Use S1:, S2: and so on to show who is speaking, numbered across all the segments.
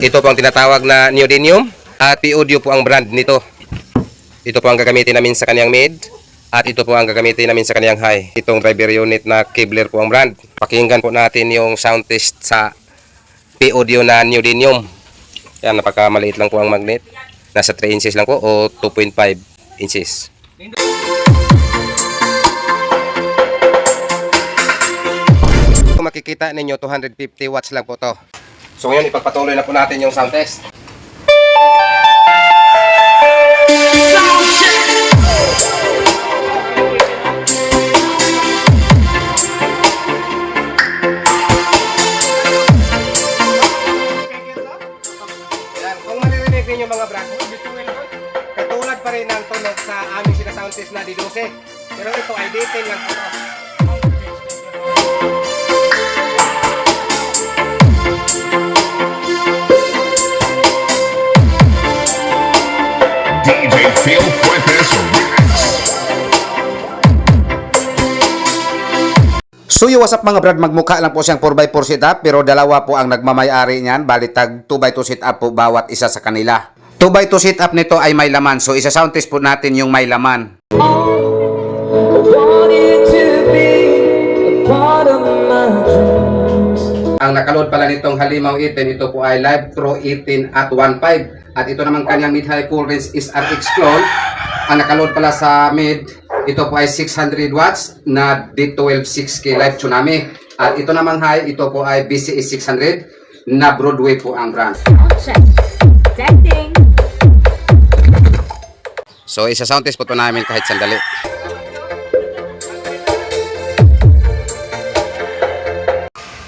S1: Ito po ang tinatawag na neodymium at P-audio po ang brand nito. Ito po ang gagamitin namin sa kanyang mid at ito po ang gagamitin namin sa kanyang high. Itong driver unit na Kevlar po ang brand. Pakinggan po natin yung sound test sa P-audio na neodymium. Yan, napakamaliit lang po ang magnet. Nasa 3 inches lang po o 2.5 inches. Kung makikita ninyo, 250 watts lang po to. So ngayon, ipagpatuloy na po natin yung sound test. Yan, kung maririnig ninyo mga brad, katulad pa rin ng tunog sa aming sina-sound test na D12. Pero ito ay detail lang po to.
S2: DJ Phil Fuentes Remix.
S3: So what's up mga brad, magmukha lang po siyang 4x4 setup pero dalawa po ang nagmamay-ari niyan, bali tag 2x2 setup po bawat isa sa kanila. 2x2 setup nito ay may laman, so isa sound test po natin yung may laman. Ang nakaload pala nitong Halimaw 18, ito po ay Live Pro 18 at 1.5. At ito naman kanyang mid-high full range is RX clone. Ang nakaload pala sa mid, ito po ay 600 watts na D12 6K Live Tsunami. At ito namang high, ito po ay BCE 600 na Broadway po ang brand.
S4: Testing.
S3: So isa sound test po ito namin kahit sandali.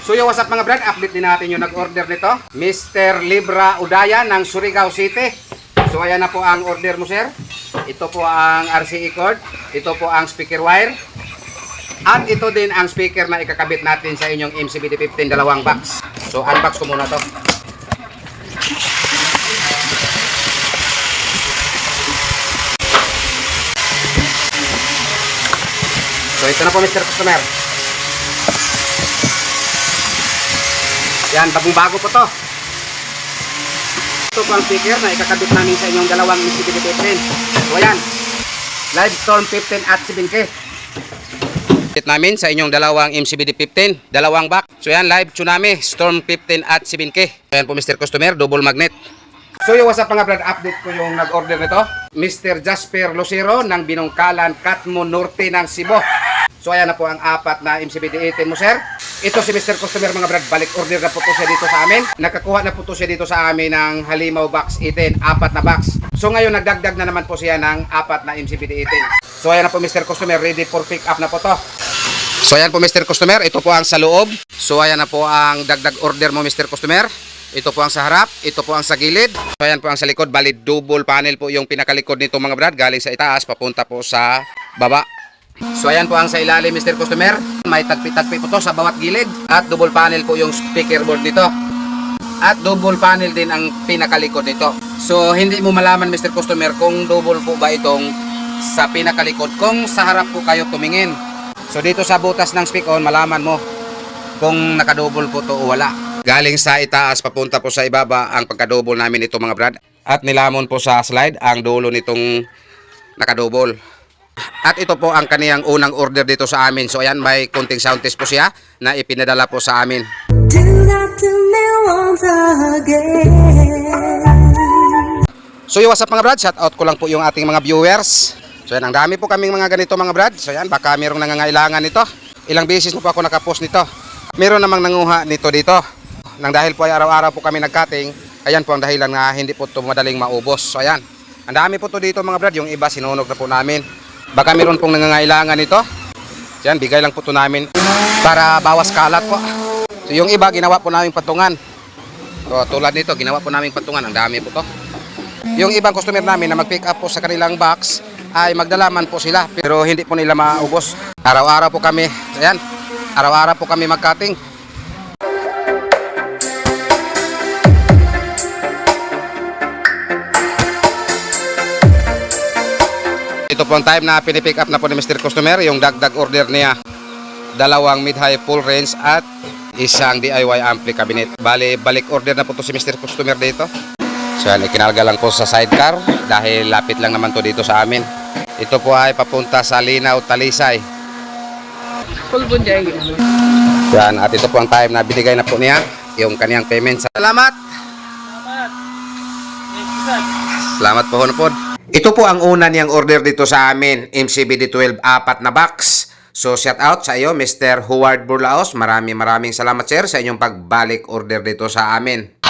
S3: So what's up mga brad, update din natin yung nag-order nito, Mr. Libra Udaya ng Surigao City. So ayan na po ang order mo sir. Ito po ang RCA cord, ito po ang speaker wire, at ito din ang speaker na ikakabit natin sa inyong MCBD15 dalawang box. So unbox ko muna to. So ito na po Mr. Customer. Yan, bagong-bago po to. Ito po ang speaker na ikakabit namin sa inyong dalawang MCBD15. So ayan, Live Storm 15 at 7K. Ikakabit namin sa inyong dalawang MCBD15, dalawang back. So ayan, Live Tsunami, Storm 15 at 7K. So ayan po Mr. Customer, double magnet. So what's up mga brad, update ko yung nag-order nito. Mr. Jasper Lucero ng Binungkalan, Katmo Norte ng Cebu. So ayan na po ang apat na MCBD18 mo sir. Ito si Mr. Customer mga brad, balik order na po to siya dito sa amin. Nakakuha na po to siya dito sa amin ng Halimaw box 18, apat na box. So ngayon nagdagdag na naman po siya ng apat na MCBD18. So ayan na po Mr. Customer, ready for pick up na po to. So ayan po Mr. Customer, ito po ang sa loob. So ayan na po ang dagdag order mo Mr. Customer. Ito po ang sa harap, ito po ang sa gilid. So ayan po ang sa likod, bali double panel po yung pinakalikod nito mga brad, galing sa itaas papunta po sa baba. So ayan po ang sa ilalim Mr. Customer, may tagpi-tagpi po to sa bawat gilid at double panel po yung speaker board nito. At double panel din ang pinakalikod nito. So hindi mo malaman Mr. Customer kung double po ba itong sa pinakalikod kung sa harap po kayo tumingin. So dito sa butas ng speak-on malaman mo kung nakadouble po to o wala. Galing sa itaas papunta po sa ibaba ang pagkadouble namin ito mga brad. At nilamon po sa slide ang dulo nitong nakadouble. At ito po ang kaniyang unang order dito sa amin. So ayan, may konting sound test po siya na ipinadala po sa amin. So what's up mga brad, shout out ko lang po yung ating mga viewers. So yan, ang dami po kaming mga ganito mga brad. So yan, baka mayroong nangangailangan nito. Ilang beses na po ako nakapost nito. Meron namang nanguha nito dito. Nang dahil po ay araw-araw po kami nagcutting, ayan po ang dahilan na hindi po ito madaling maubos. So ayan, ang dami po ito dito mga brad. Yung iba sinunog na po namin. Baka meron pong nangangailangan nito. Yan, bigay lang po ito namin para bawas kalat po. So yung iba ginawa po namin patungan. So tulad nito, ginawa po namin patungan. Ang dami po to. Yung ibang customer namin na mag-pick up po sa kanilang box ay magdalaman po sila pero hindi po nila maubos. Araw-araw po kami, ayan, araw-araw po kami mag-cutting. Ito po ang time na pinipick up na po ni Mr. Customer yung dagdag order niya. Dalawang mid-high full range at isang DIY ampli cabinet. Bali, balik order na po to si Mr. Customer dito. So yan, ikinalga lang po sa sidecar dahil lapit lang naman to dito sa amin. Ito po ay papunta sa Linaw, Talisay. Yan, at ito po ang time na binigay na po niya yung kaniyang payment. Salamat! Salamat po, Honopod. Ito po ang una niyang order dito sa amin, MCBD12 4 na box. So shout out sa iyo Mr. Howard Burlaos. Maraming salamat sir sa inyong pagbalik order dito sa amin.